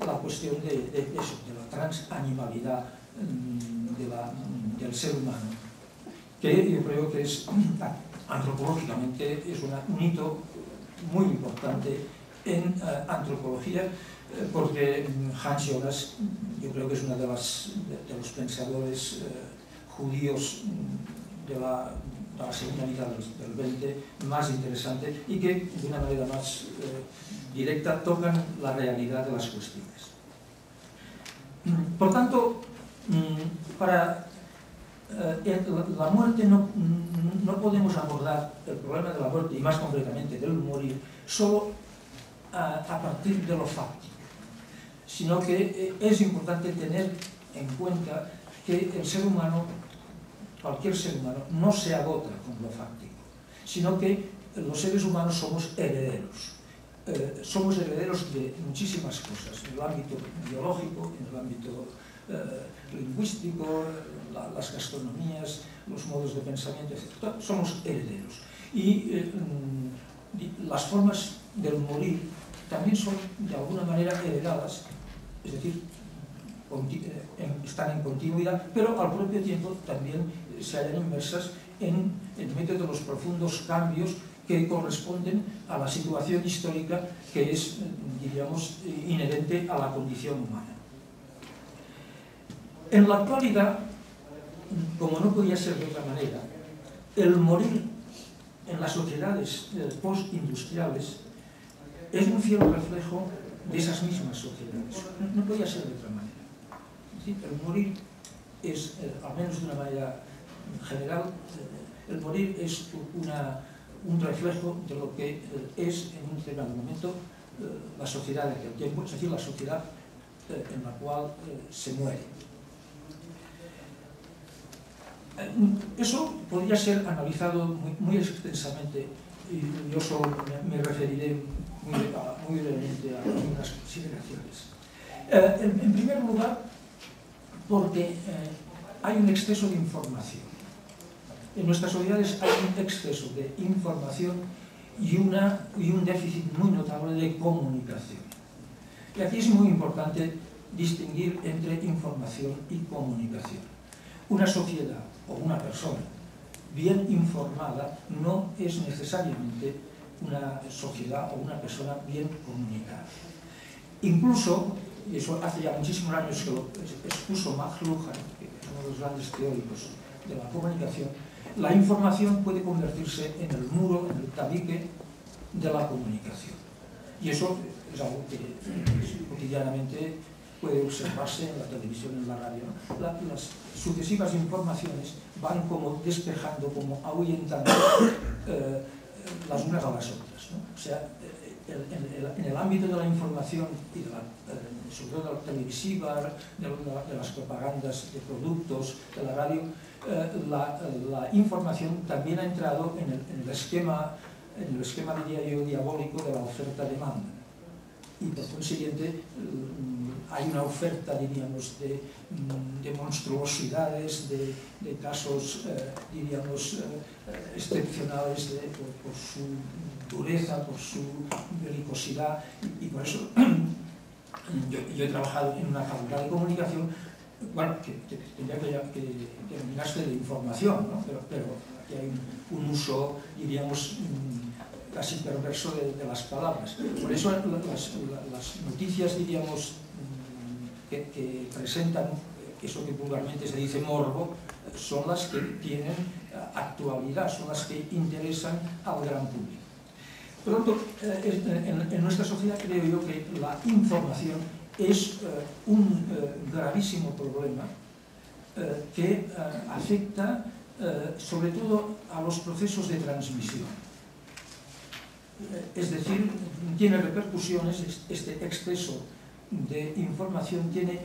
la cuestión de la transanimalidad del ser humano, que yo creo que es antropológicamente es un hito muy importante en antropología, porque Hans Jonas yo creo que es uno de los pensadores judíos de la segunda mitad del 20 más interesante y que de una manera más directa tocan la realidad de las cuestiones. Por tanto, para la muerte no podemos abordar el problema de la muerte y más concretamente del morir solo a partir de lo fáctico, sino que es importante tener en cuenta que el ser humano, cualquier ser humano, no se agota con lo fáctico, sino que los seres humanos somos herederos. Somos herederos de muchísimas cosas, en el ámbito biológico, en el ámbito lingüístico, las gastronomías, los modos de pensamiento, etc. Somos herederos. Y las formas del morir también son de alguna manera heredadas, es decir, están en continuidad, pero al propio tiempo también se hallan inmersas en medio de los profundos cambios que corresponden a la situación histórica que es, diríamos, inherente a la condición humana. En la actualidad, como no podía ser de otra manera, el morir en las sociedades postindustriales es un fiel reflejo de esas mismas sociedades. No podía ser de otra manera. Es decir, el morir es, al menos de una manera general, el morir es un reflejo de lo que es en un determinado momento la sociedad de aquel tiempo, es decir, la sociedad en la cual se muere. Eso podría ser analizado muy extensamente y yo solo me referiré muy brevemente a algunas consideraciones. En primer lugar, porque hay un exceso de información. En nuestras sociedades hay un exceso de información y un déficit muy notable de comunicación. Y aquí es muy importante distinguir entre información y comunicación. Una sociedad o una persona bien informada no es necesariamente una sociedad o una persona bien comunicada. Incluso, y eso hace ya muchísimos años que lo expuso Max Luhmann, que es uno de los grandes teóricos de la comunicación, la información puede convertirse en el muro, en el tabique de la comunicación. Y eso es algo que cotidianamente puede observarse en la televisión, en la radio, ¿no? Las sucesivas informaciones van como despejando, como ahuyentando las unas a las otras, ¿no? O sea, en el ámbito de la información y sobre todo de la televisiva, de las propagandas de productos, de la radio, la información también ha entrado en el esquema, diría yo, diabólico de la oferta-demanda. Y por consiguiente hay una oferta, diríamos, de monstruosidades, de casos, diríamos, excepcionales por su dureza, por su belicosidad, y por eso yo he trabajado en una facultad de comunicación, bueno, que tendría que denominarse de información, ¿no? Pero aquí hay un uso, diríamos, casi perverso de las palabras. Por eso las noticias, diríamos, que presentan eso que vulgarmente se dice morbo, son las que tienen actualidad, son las que interesan al gran público. Por lo tanto, en nuestra sociedad creo yo que la información es un gravísimo problema que afecta sobre todo a los procesos de transmisión. Es decir, tiene repercusiones, este exceso de información tiene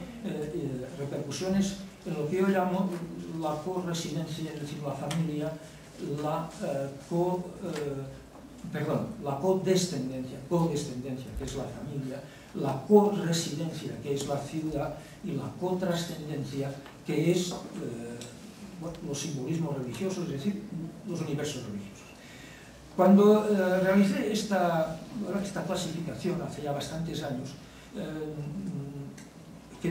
repercusiones en lo que yo llamo la corresidencia, es decir, la familia, la codescendencia, que es la familia, la corresidencia, que es la ciudad, y la cotrascendencia, que es los simbolismos religiosos, es decir, los universos religiosos. Cuando realicé esta clasificación hace ya bastantes años,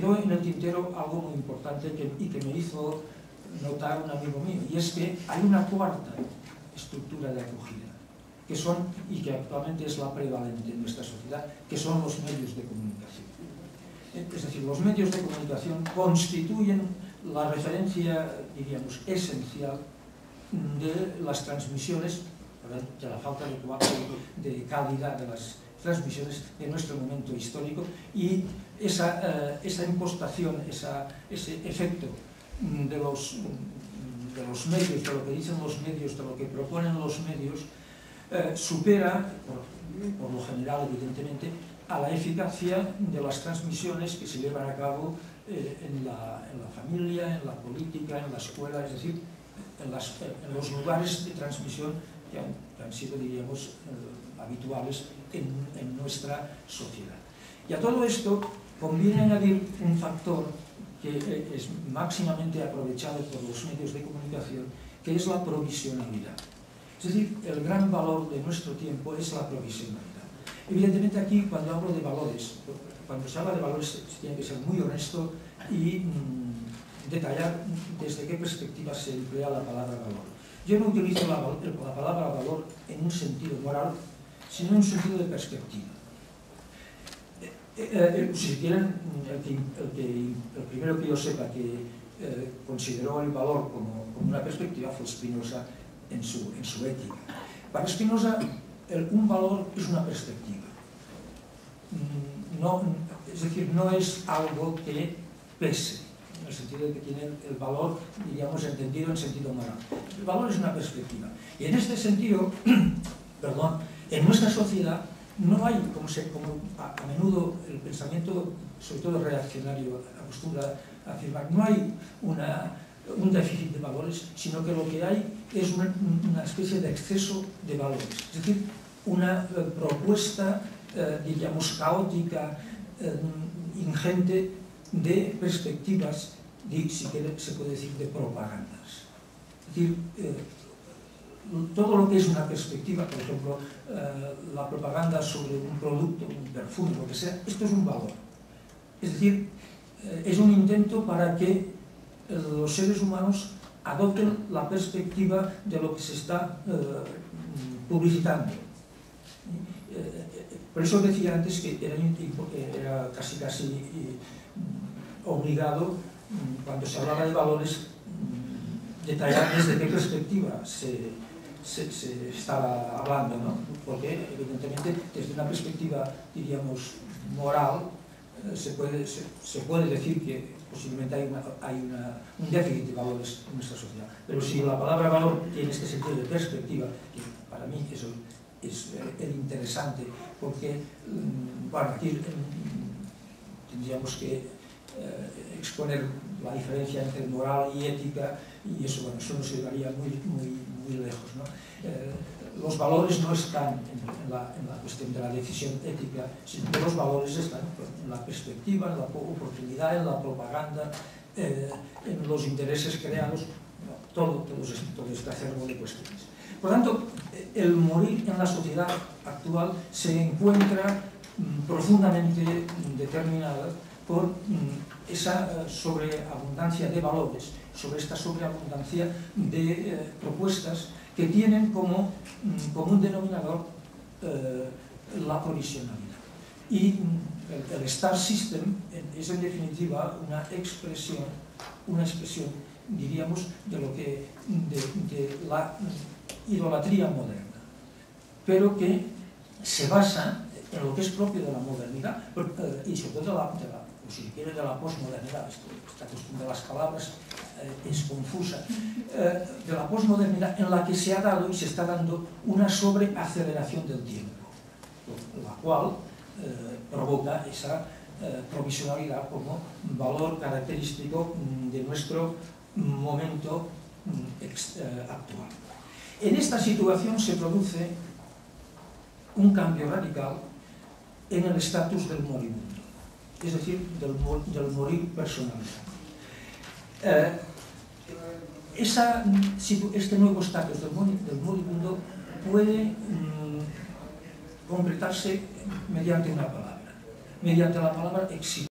quedó en el tintero algo muy importante y que me hizo notar un amigo mío, y es que hay una cuarta estructura de acogida, que son, y que actualmente es la prevalente en nuestra sociedad, que son los medios de comunicación. Es decir, los medios de comunicación constituyen la referencia, diríamos, esencial de las transmisiones, de la falta de calidad de las transmisiones de nuestro momento histórico, y esa impostación, ese efecto de los medios, de lo que dicen los medios, de lo que proponen los medios, supera, por lo general evidentemente, a la eficacia de las transmisiones que se llevan a cabo en la familia, en la política, en la escuela, es decir, en los lugares de transmisión que han sido, diríamos, habituales en nuestra sociedad. Y a todo esto conviene añadir un factor que es máximamente aprovechado por los medios de comunicación, que es la provisionalidad. Es decir, el gran valor de nuestro tiempo es la provisionalidad. Evidentemente aquí, cuando hablo de valores, cuando se habla de valores, se tiene que ser muy honesto y detallar desde qué perspectiva se emplea la palabra valor. Yo no utilizo la palabra valor en un sentido moral, sino en un sentido de perspectiva. Si quieren, el primero que yo sepa que consideró el valor como una perspectiva fue Spinoza en su ética. Para Spinoza, un valor es una perspectiva. Es decir, no es algo que pese, en el sentido de que tiene el valor, diríamos, entendido en sentido moral. El valor es una perspectiva. Y en este sentido, en nuestra sociedad no hay, como a menudo el pensamiento, sobre todo reaccionario, acostumbra a afirmar, no hay un déficit de valores, sino que lo que hay es una especie de exceso de valores. Es decir, una propuesta, diríamos, caótica, ingente de perspectivas, si se puede decir, de propagandas. Es decir, todo lo que es una perspectiva, por ejemplo, la propaganda sobre un producto, un perfume, lo que sea, esto es un valor. Es decir, es un intento para que los seres humanos adopten la perspectiva de lo que se está publicitando. Por eso decía antes que era casi obligado, cuando se hablaba de valores, detallar desde qué perspectiva se estaba hablando, ¿no? Porque evidentemente desde una perspectiva, diríamos, moral, se puede decir que posiblemente hay un déficit de valores en nuestra sociedad. Pero si la palabra valor tiene este sentido de perspectiva, que para mí eso es el interesante, porque bueno, aquí tendríamos que exponer la diferencia entre moral y ética, y eso, bueno, eso nos llevaría muy lejos, ¿no? Los valores no están en la cuestión de la decisión ética, sino que los valores están en la perspectiva, en la oportunidad, en la propaganda, en los intereses creados, todo este acervo de cuestiones. Por tanto, el morir en la sociedad actual se encuentra profundamente determinada por esa sobreabundancia de valores, sobre esta sobreabundancia de propuestas que tienen como un denominador la provisionalidad. Y el Star System es en definitiva una expresión, diríamos, de la idolatría moderna, pero que se basa en lo que es propio de la modernidad y sobre todo si se quiere, de la posmodernidad. Esta cuestión de las palabras es confusa, de la posmodernidad, en la que se ha dado y se está dando una sobreaceleración del tiempo, la cual provoca esa provisionalidad como valor característico de nuestro momento actual. En esta situación se produce un cambio radical en el estatus del moribundo, es decir, del morir personalizado. Este nuevo estatus del moribundo puede concretarse mediante una palabra, mediante la palabra exilio.